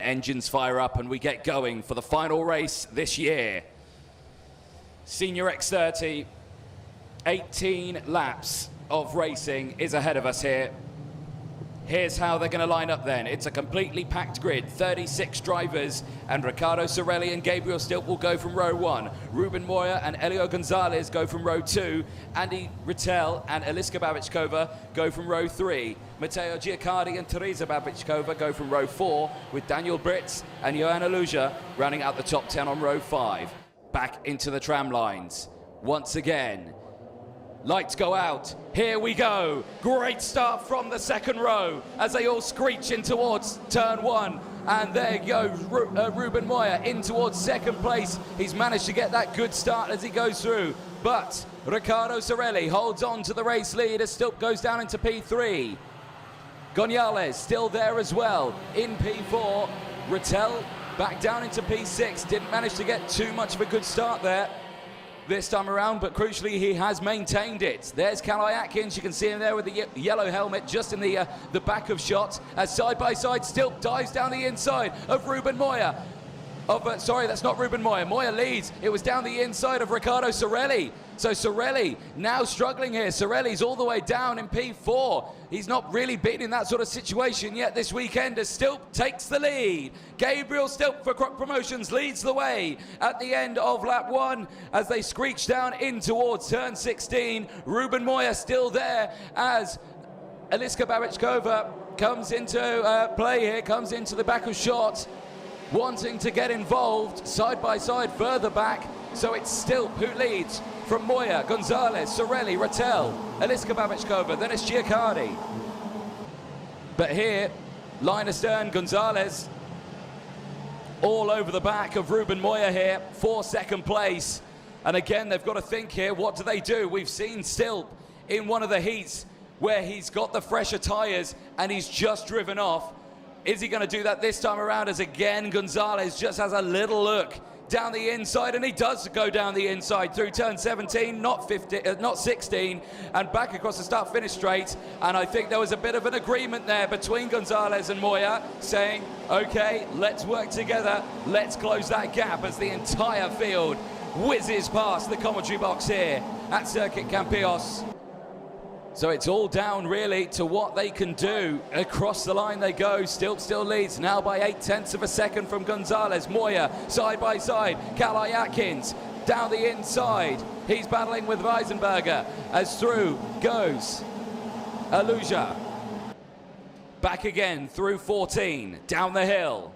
engines fire up and we get going for the final race this year. Senior X30, 18 laps of racing is ahead of us here. Here's how they're going to line up then. It's a completely packed grid, 36 drivers, and Riccardo Sorelli and Gabriel Stilt will go from row 1. Ruben Moya and Elio Gonzalez go from row 2. Andy Rittel and Eliska Babichkova go from row 3. Matteo Giaccardi and Teresa Babichkova go from row 4, with Daniel Britz and Johanna Luja rounding out the top 10 on row 5. Back into the tram lines. Once again, lights go out. Here we go. Great start from the second row as they all screech in towards turn 1. And there goes Ruben Moya in towards second place. He's managed to get that good start as he goes through. But Riccardo Sorelli holds on to the race lead as Stilp goes down into P3. Gonzalez still there as well in P4. Rittel back down into P6. Didn't manage to get too much of a good start there this time around, but crucially he has maintained it. There's Calai Atkins, you can see him there with the yellow helmet just in the back of shot as side by side Stilp dives down the inside of Ruben Moya. Sorry, that's not Ruben Moya. Moya leads. It was down the inside of Riccardo Sorelli. So Sorelli now struggling here. Sorelli's all the way down in P4. He's not really been in that sort of situation yet this weekend as Stilp takes the lead. Gabriel Stilp for Croc Promotions leads the way at the end of lap 1 as they screech down in towards turn 16. Ruben Moya still there as Eliska Babichkova comes into play here, comes into the back of shot, wanting to get involved side by side further back. So it's Stilp who leads from Moya, Gonzalez, Sorelli, Rittel, Eliska Babichkova, then it's Giaccardi. But here, line astern, Gonzalez all over the back of Ruben Moya here for second place. And again, they've got to think here, what do they do? We've seen Stilp in one of the heats where he's got the fresher tyres and he's just driven off. Is he going to do that this time around as again Gonzalez just has a little look down the inside, and he does go down the inside through turn 17, not 16, and back across the start-finish straight. And I think there was a bit of an agreement there between Gonzalez and Moya saying, okay, let's work together, let's close that gap as the entire field whizzes past the commentary box here at Circuit Campillos. So it's all down really to what they can do. Across the line they go. Stilp still leads now by 0.8 of a second from Gonzalez. Moya side by side. Calai Atkins down the inside. He's battling with Weisenberger as through goes Aluja. Back again through 14. Down the hill.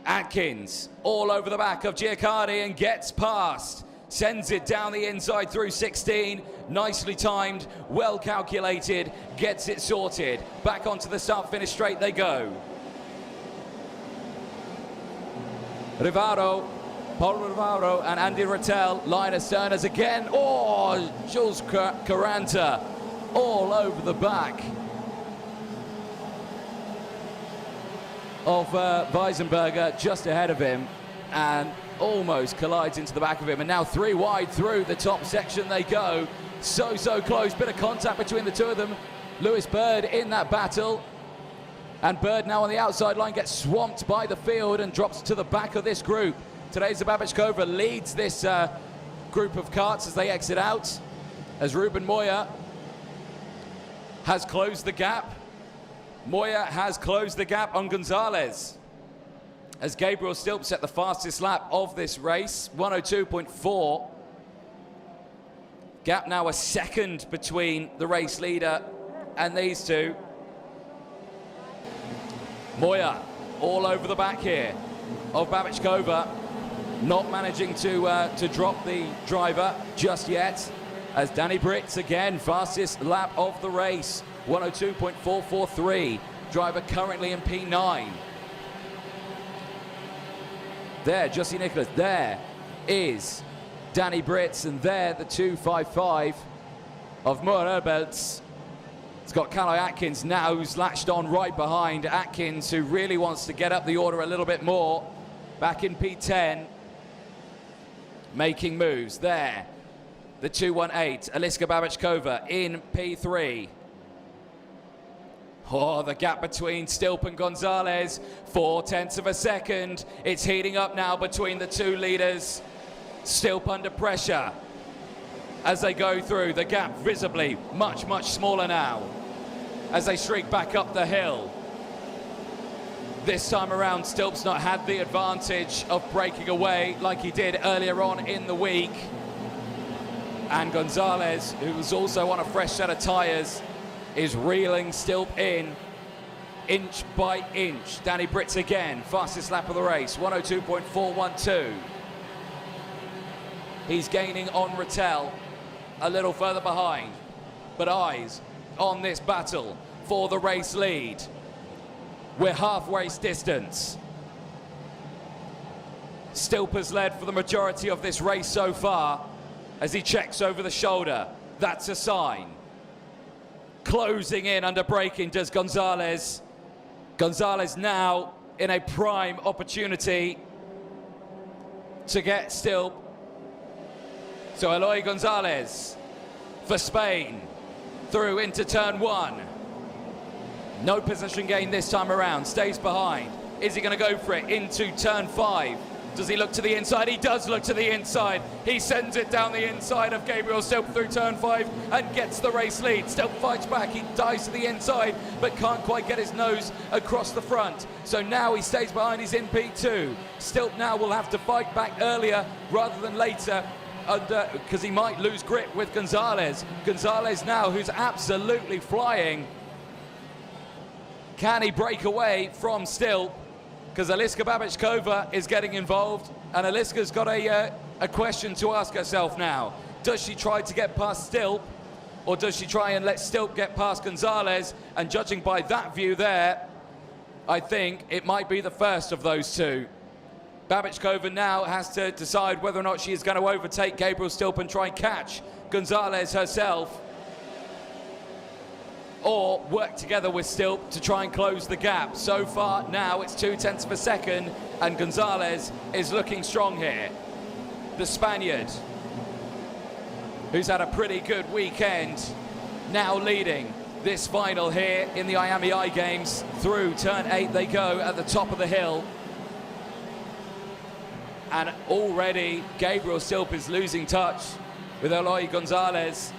Atkins all over the back of Giaccardi and gets past. Sends it down the inside through 16. Nicely timed, well calculated, gets it sorted. Back onto the start-finish straight they go. Paul Rivaro and Andy Rittel, line asterners again. Oh, Jules Caranta all over the back of Weisenberger, just ahead of him, and almost collides into the back of him. And now 3 wide through the top section they go. So close, bit of contact between the two of them. Lewis Bird in that battle, and Bird now on the outside line gets swamped by the field and drops to the back of this group. Teresa Babichkova leads this group of karts as they exit out, as Ruben Moya has closed the gap. Moya has closed the gap on Gonzalez, as Gabriel Stilp set the fastest lap of this race, 102.4. Gap now a second between the race leader and these two. Moya all over the back here of Babichkova, not managing to drop the driver just yet, as Danny Britz again, fastest lap of the race, 102.443. Driver currently in P9. There, Jussie Nicholas, there is Danny Britz, and there the 255 of Moer Belts. It's got Calai Atkins now, who's latched on right behind. Atkins, who really wants to get up the order a little bit more, back in P10, making moves. There, the 218, Eliska Babichkova in P3. Oh, the gap between Stilp and Gonzalez, 0.4 of a second. It's heating up now between the two leaders. Stilp under pressure as they go through. The gap visibly much, much smaller now as they streak back up the hill. This time around, Stilp's not had the advantage of breaking away like he did earlier on in the week. And Gonzalez, who was also on a fresh set of tyres, is reeling Stilp in, inch by inch. Danny Britz again, fastest lap of the race, 102.412. He's gaining on Rattel, a little further behind, but eyes on this battle for the race lead. We're half race distance. Stilp has led for the majority of this race so far as he checks over the shoulder. That's a sign. Closing in under braking does Gonzalez. Gonzalez now in a prime opportunity to get Stilp. So Eloy Gonzalez for Spain through into turn one. No position gain this time around, stays behind. Is he going to go for it into turn 5? Does he look to the inside? He does look to the inside. He sends it down the inside of Gabriel Stilp through turn 5 and gets the race lead. Stilp fights back, he dives to the inside, but can't quite get his nose across the front. So now he stays behind, he's in P2. Stilp now will have to fight back earlier rather than later, because he might lose grip with Gonzalez. Gonzalez now, who's absolutely flying. Can he break away from Stilp? Because Aliska Babičková is getting involved, and Aliska's got a question to ask herself now. Does she try to get past Stilp, or does she try and let Stilp get past Gonzalez? And judging by that view there, I think it might be the first of those two. Babičková now has to decide whether or not she is going to overtake Gabriel Stilp and try and catch Gonzalez herself, or work together with Stilp to try and close the gap. So far now it's 0.2 of a second, and Gonzalez is looking strong here. The Spaniard, who's had a pretty good weekend, now leading this final here in the Miami I Games. Through turn 8 they go at the top of the hill. And already Gabriel Stilp is losing touch with Eloy Gonzalez.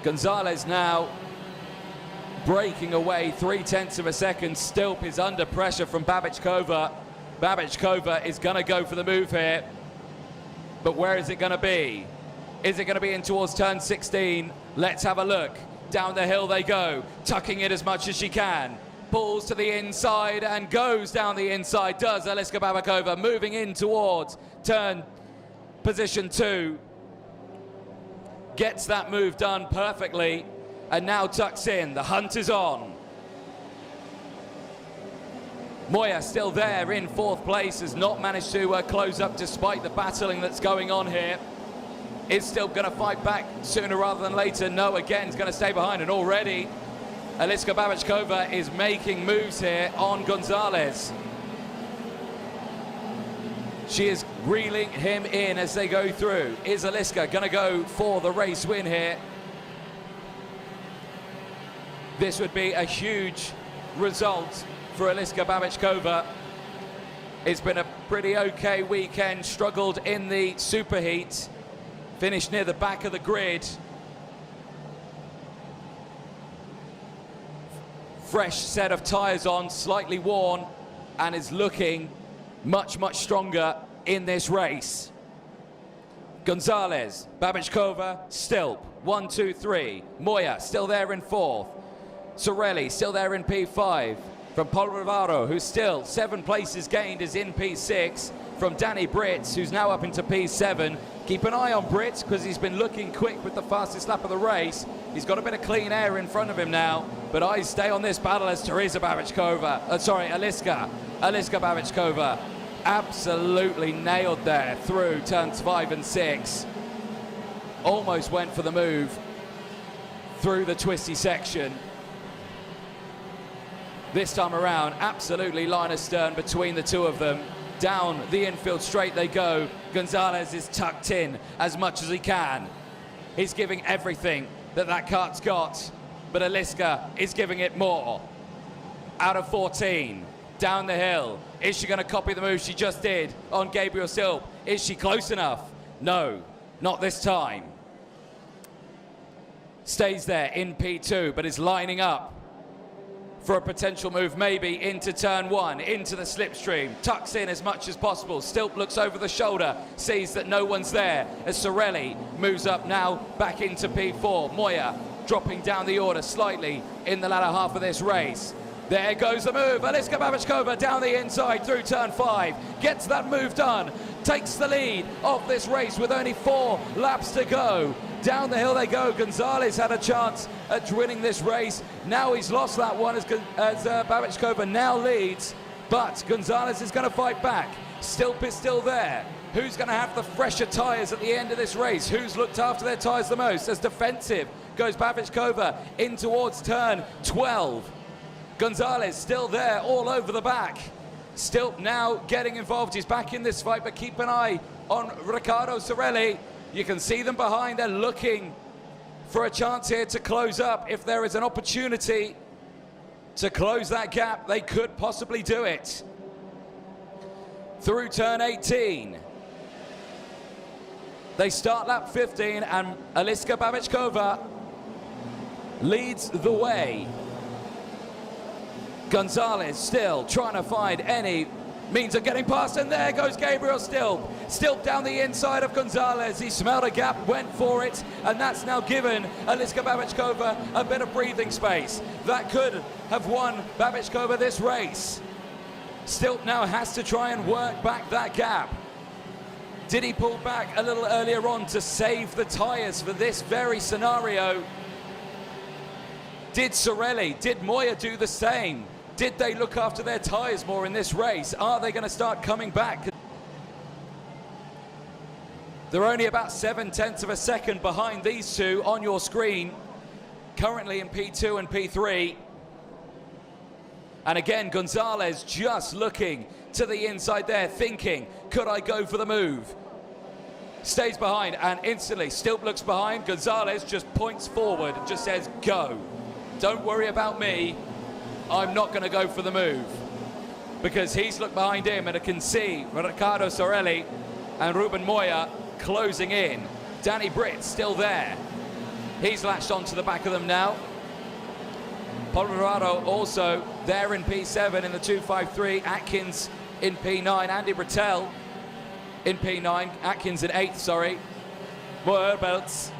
Gonzalez now breaking away 0.3 of a second. Stilp is under pressure from Babičková. Babičková is going to go for the move here. But where is it going to be? Is it going to be in towards turn 16? Let's have a look. Down the hill they go, tucking it as much as she can. Pulls to the inside and goes down the inside. Does Aliska Babičková, moving in towards turn position 2. Gets that move done perfectly and now tucks in. The hunt is on. Moya still there in 4th place, has not managed to close up despite the battling that's going on here. Is still going to fight back sooner rather than later. No, again, is going to stay behind, and already Aliska Babičková is making moves here on Gonzalez. She is reeling him in as they go through. Is Aliska going to go for the race win here? This would be a huge result for Aliska Babičková. It's been a pretty okay weekend, struggled in the superheat, finished near the back of the grid. Fresh set of tyres on, slightly worn, and is looking much, much stronger in this race. Gonzalez, Babičková, Stilp, 1, 2, 3. Moya still there in 4th. Sorelli still there in P5. From Paul Rivaro, who's still 7 places gained, is in P6. From Danny Britz, who's now up into P7. Keep an eye on Britz because he's been looking quick with the fastest lap of the race. He's got a bit of clean air in front of him now, but eyes stay on this battle as Teresa Babičková, Aliska Babičková absolutely nailed there through turns 5 and 6. Almost went for the move through the twisty section. This time around, absolutely line astern between the two of them. Down the infield straight they go. Gonzalez is tucked in as much as he can. He's giving everything that kart's got. but Aliska is giving it more. Out of 14, down the hill. Is she going to copy the move she just did on Gabriel Silp? Is she close enough? No, not this time. Stays there in P2, but is lining up for a potential move maybe into turn one, into the slipstream. Tucks in as much as possible. Stilp looks over the shoulder, sees that no one's there as Sorelli moves up now back into P4. Moya dropping down the order slightly in the latter half of this race. There goes the move. Aliska Babichkova down the inside through turn 5. Gets that move done. Takes the lead of this race with only 4 laps to go. Down the hill they go. Gonzalez had a chance at winning this race. Now he's lost that one as Babichkova now leads. But Gonzalez is going to fight back. Stilp is still there. Who's going to have the fresher tyres at the end of this race? Who's looked after their tyres the most? As defensive goes Babichkova in towards turn 12. Gonzalez still there all over the back. Stilp now getting involved. He's back in this fight, but keep an eye on Riccardo Sorelli. You can see them behind. They're looking for a chance here to close up. If there is an opportunity to close that gap, they could possibly do it. Through turn 18. They start lap 15 and Aliska Babichkova leads the way. Gonzalez still trying to find any means of getting past, and there goes Gabriel Stilp. Stilp down the inside of Gonzalez. He smelled a gap, went for it, and that's now given Aliska Babichkova a bit of breathing space. That could have won Babichkova this race. Stilp now has to try and work back that gap. Did he pull back a little earlier on to save the tyres for this very scenario? Did Sorelli, did Moya do the same? Did they look after their tyres more in this race? Are they going to start coming back? They're only about 7/10 of a second behind these two on your screen, currently in P2 and P3. And again, Gonzalez just looking to the inside there, thinking, could I go for the move? Stays behind, and instantly Stilp looks behind. Gonzalez just points forward and just says, go. Don't worry about me. I'm not going to go for the move, because he's looked behind him and I can see Riccardo Sorelli and Ruben Moya closing in. Danny Britt still there. He's latched onto the back of them now. Pomerado also there in P7 in the 253. Atkins in P9. Andy Britell in P9. Atkins in 8th, sorry. Moya Belts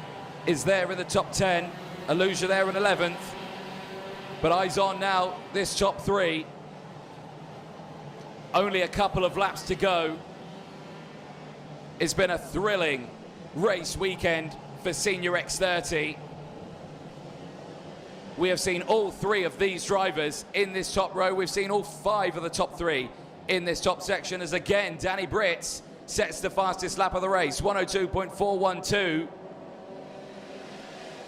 is there in the top 10. Aluja there in 11th. But eyes on now, this top 3. Only a couple of laps to go. It's been a thrilling race weekend for Senior X30. We have seen all 3 of these drivers in this top row. We've seen all 5 of the top 3 in this top section, as again, Danny Britt sets the fastest lap of the race, 102.412.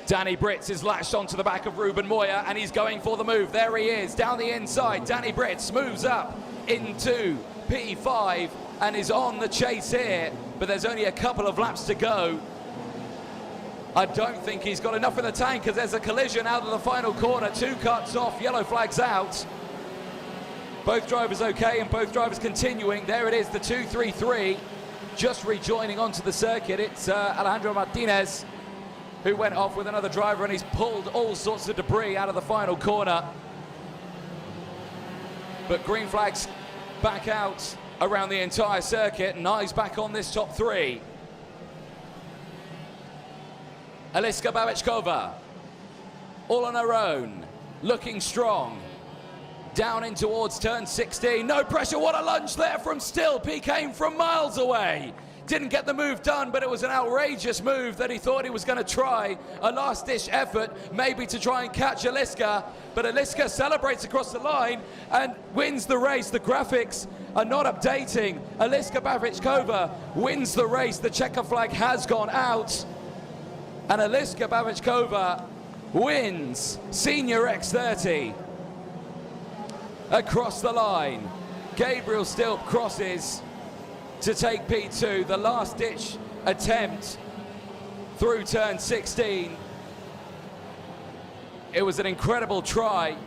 Danny Britt is latched onto the back of Ruben Moya, and he's going for the move. There he is, down the inside. Danny Britt moves up into P5 and is on the chase here, but there's only a couple of laps to go. I don't think he's got enough in the tank, because there's a collision out of the final corner. 2 cuts off, yellow flags out. Both drivers okay, and both drivers continuing. There it is, the 233 just rejoining onto the circuit. It's Alejandro Martinez, who went off with another driver, and he's pulled all sorts of debris out of the final corner. But green flags back out around the entire circuit, and eyes back on this top 3. Aliska Babichkova, all on her own, looking strong. Down in towards turn 16, no pressure, what a lunge there from Stilp. He came from miles away. Didn't get the move done, but it was an outrageous move that he thought he was going to try. A last-ditch effort, maybe to try and catch Aliska, but Aliska celebrates across the line and wins the race. The graphics are not updating. Aliska Babichkova wins the race. The checker flag has gone out, and Aliska Babichkova wins Senior X30 across the line. Gabriel Stilp crosses to take P2, the last-ditch attempt through turn 16. It was an incredible try.